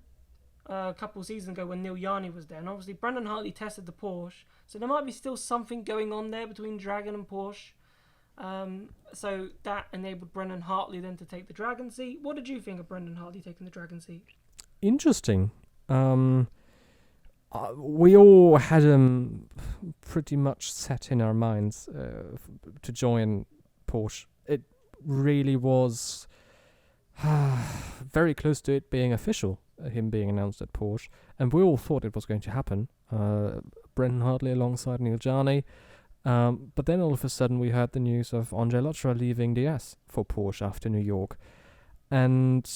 a couple of seasons ago when Neil Yarny was there, and obviously Brendon Hartley tested the Porsche, so there might be still something going on there between Dragon and Porsche. So that enabled Brendon Hartley then to take the Dragon seat. What did you think of Brendon Hartley taking the Dragon seat?
Interesting. we all had him pretty much set in our minds to join Porsche. It really was very close to it being official, him being announced at Porsche, and we all thought it was going to happen. Brendon Hartley alongside Neil Jarney. But then all of a sudden we heard the news of Andre Lotterer leaving DS for Porsche after New York. And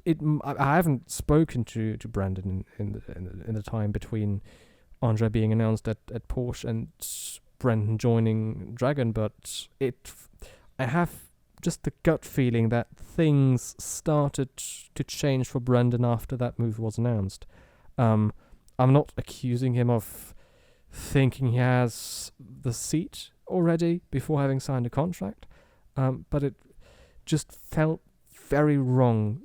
I haven't spoken to Brendon in the time between Andre being announced at Porsche and Brendon joining Dragon, but I have just the gut feeling that things started to change for Brendon after that move was announced. I'm not accusing him of thinking he has the seat already before having signed a contract, but it just felt very wrong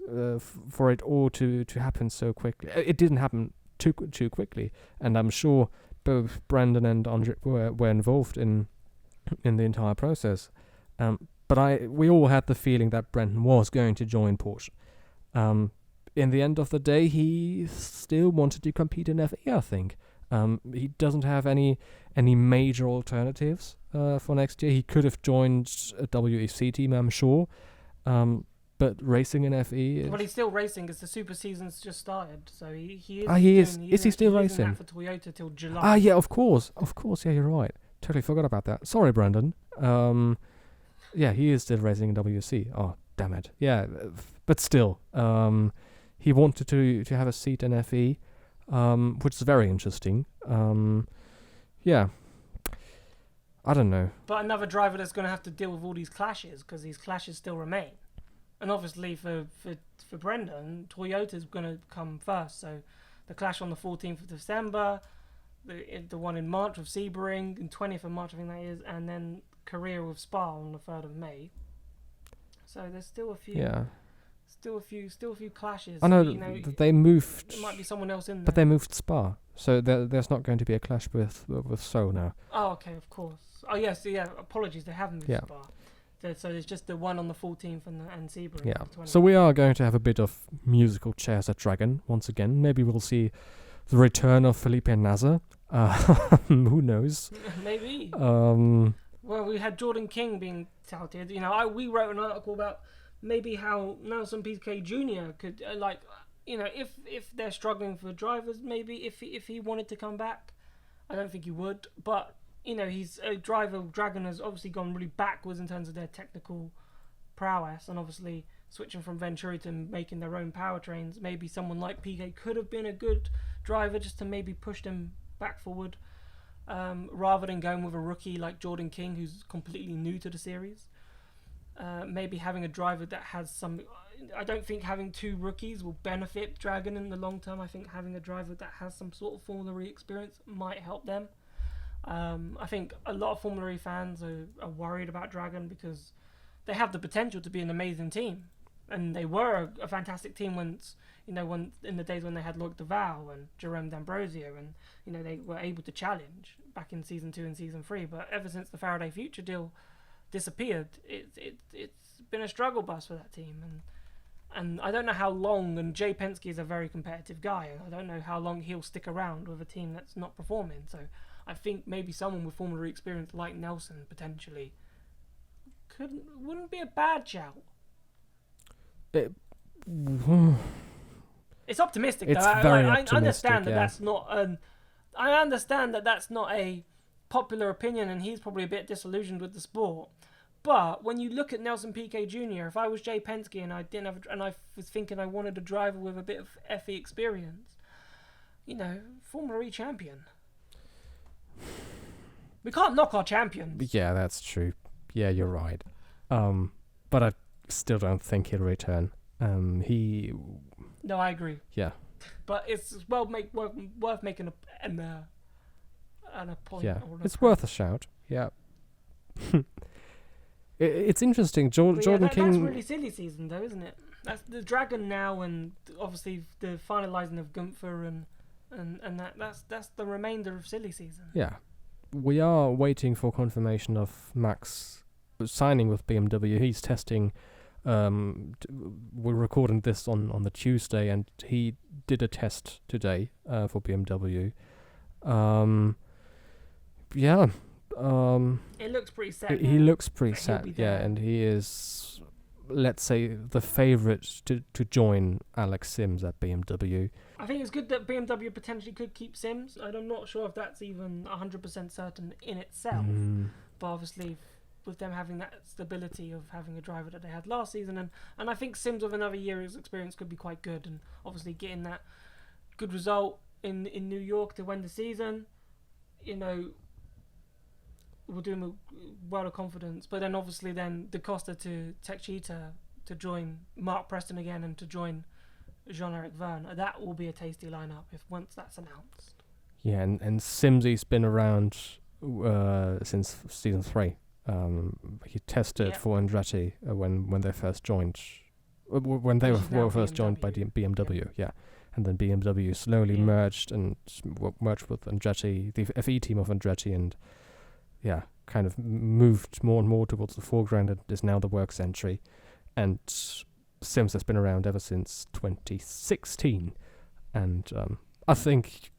for it all to happen so quickly. It didn't happen too quickly, and I'm sure both Brendon and Andre were involved in the entire process. But we all had the feeling that Brendon was going to join Porsche. In the end of the day, he still wanted to compete in FE, I think. He doesn't have any major alternatives for next year. He could have joined a WEC team, I'm sure. But racing in FE...
Well, he's still racing because the Super Season's just started. So he is...
Is he still racing?
For Toyota till July.
Yeah, of course. Yeah, you're right. Totally forgot about that. Sorry, Brendon. Yeah, he is still racing in WEC. Oh, damn it. Yeah, but still. He wanted to have a seat in FE, which is very interesting. Yeah. I don't know.
But another driver that's going to have to deal with all these clashes, because these clashes still remain. And obviously for Brendon, Toyota's going to come first. So the clash on the 14th of December, the one in March with Sebring, and 20th of March I think that is, and then Korea with Spa on the 3rd of May. So there's still a few. Yeah. Still a few clashes.
I know, they moved.
There might be someone else in there.
But they moved Spa, so there's not going to be a clash with Seoul now.
Oh, okay, of course. Oh, yes, yeah. Apologies, they have moved Spa. So there's just the one on the 14th and Sebring.
Yeah. So we are going to have a bit of musical chairs at Dragon once again. Maybe we'll see the return of Felipe Nasser. Who knows?
Maybe. Well, we had Jordan King being touted. We wrote an article about maybe how Nelson Piquet Jr. could, if they're struggling for drivers, maybe if he wanted to come back. I don't think he would, but, he's a driver. Dragon has obviously gone really backwards in terms of their technical prowess, and obviously switching from Venturi to making their own powertrains. Maybe someone like Piquet could have been a good driver just to maybe push them back forward, rather than going with a rookie like Jordan King, who's completely new to the series. Maybe having a driver that has some... I don't think having two rookies will benefit Dragon in the long term. I think having a driver that has some sort of Formula E experience might help them. I think a lot of Formula E fans are worried about Dragon because they have the potential to be an amazing team. And they were a fantastic team once, when in the days when they had Loic Duval and Jerome D'Ambrosio, and they were able to challenge back in season 2 and season 3. But ever since the Faraday Future deal disappeared, it's been a struggle bus for that team, and I don't know how long. And Jay Penske is a very competitive guy, and I don't know how long he'll stick around with a team that's not performing. So I think maybe someone with Formula E experience like Nelson potentially wouldn't be a bad shout. It's optimistic.
It's
though.
very
I
optimistic.
understand that that's not I understand that that's not a popular opinion, and he's probably a bit disillusioned with the sport. But when you look at Nelson Piquet Jr., if I was Jay Penske and I was thinking I wanted a driver with a bit of FE experience, Formula E champion. We can't knock our champions.
Yeah, that's true. Yeah, you're right. But I still don't think he'll return.
No, I agree.
Yeah.
But it's worth making a point.
Yeah, it's worth a shout. Yeah. It's interesting. Jordan King.
That's really silly season, though, isn't it? That's the Dragon now, and obviously the finalising of Gunther and that's the remainder of silly season.
Yeah, we are waiting for confirmation of Max signing with BMW. He's testing we're recording this on the Tuesday, and he did a test today for BMW.
It looks pretty set.
He looks pretty
He'll
set,
be
yeah,
there.
and he is, let's say, the favourite to join Alex Sims at BMW.
I think it's good that BMW potentially could keep Sims. I'm not sure if that's even 100% certain in itself, but obviously with them having that stability of having a driver that they had last season, and I think Sims with another year's experience could be quite good, and obviously getting that good result in New York to win the season, will do him a world of confidence. But then obviously then Da Costa to Techeetah to join Mark Preston again and to join Jean-Eric Verne. That will be a tasty lineup once that's announced.
Yeah, and Simsy's been around since season 3. He tested for Andretti when they first joined. When they were first joined by BMW, yeah. And then BMW slowly merged with Andretti, the FE team of Andretti, and kind of moved more and more towards the foreground and is now the works entry. And Sims has been around ever since 2016. And I think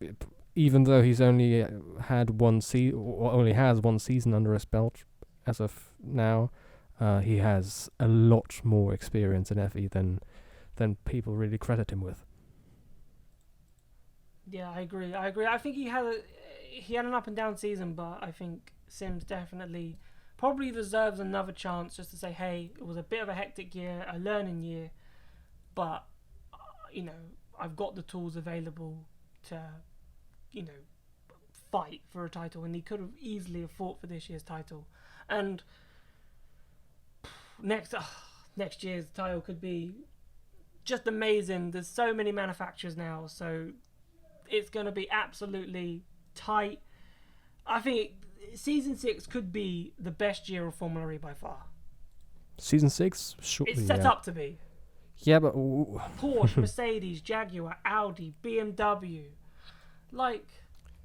even though he's only had one season, or only has one season under his belt as of now, he has a lot more experience in FE than people really credit him with.
Yeah, I agree. I think he had an up and down season, but I think Sims definitely probably deserves another chance just to say, hey, it was a bit of a hectic year, a learning year, but I've got the tools available to fight for a title, and he could have easily have fought for this year's title. And next year's title could be just amazing. There's so many manufacturers now, so it's going to be absolutely tight. I think season 6 could be the best year of Formula E by far.
Season 6? Sure.
It's set up to be.
Yeah, but...
Porsche, Mercedes, Jaguar, Audi, BMW.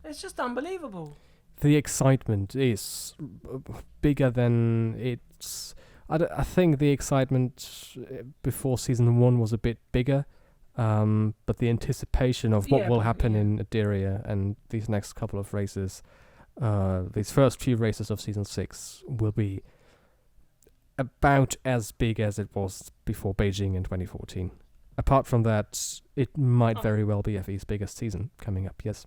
It's just unbelievable.
The excitement is bigger than it's... I think the excitement before season 1 was a bit bigger, but the anticipation of what will happen in Aderia and these next couple of races, these first few races of season 6, will be about as big as it was before Beijing in 2014. Apart from that, it might very well be FE's biggest season coming up, yes.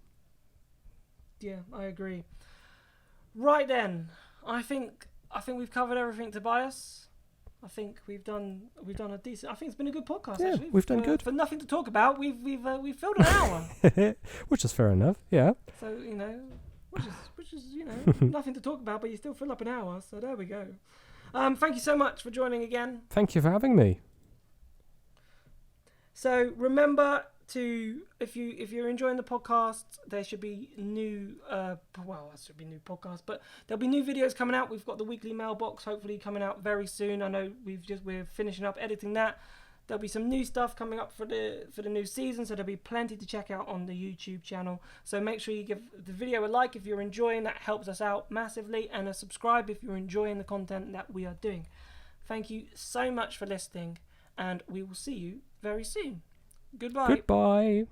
Yeah, I agree. Right then, I think we've covered everything, Tobias. I think we've done a decent. I think it's been a good podcast.
Yeah,
actually.
We've done good.
For nothing to talk about, we've filled an hour,
which is fair enough. Yeah.
So which is nothing to talk about, but you still fill up an hour. So there we go. Thank you so much for joining again.
Thank you for having me.
So remember to, if you're enjoying the podcast, there should be new new podcasts, but there'll be new videos coming out. We've got the weekly mailbox hopefully coming out very soon. I know we're finishing up editing that. There'll be some new stuff coming up for the new season, so there'll be plenty to check out on the YouTube channel. So make sure you give the video a like if you're enjoying. That helps us out massively, and a subscribe if you're enjoying the content that we are doing. Thank you so much for listening, and we will see you very soon. Goodbye.
Goodbye.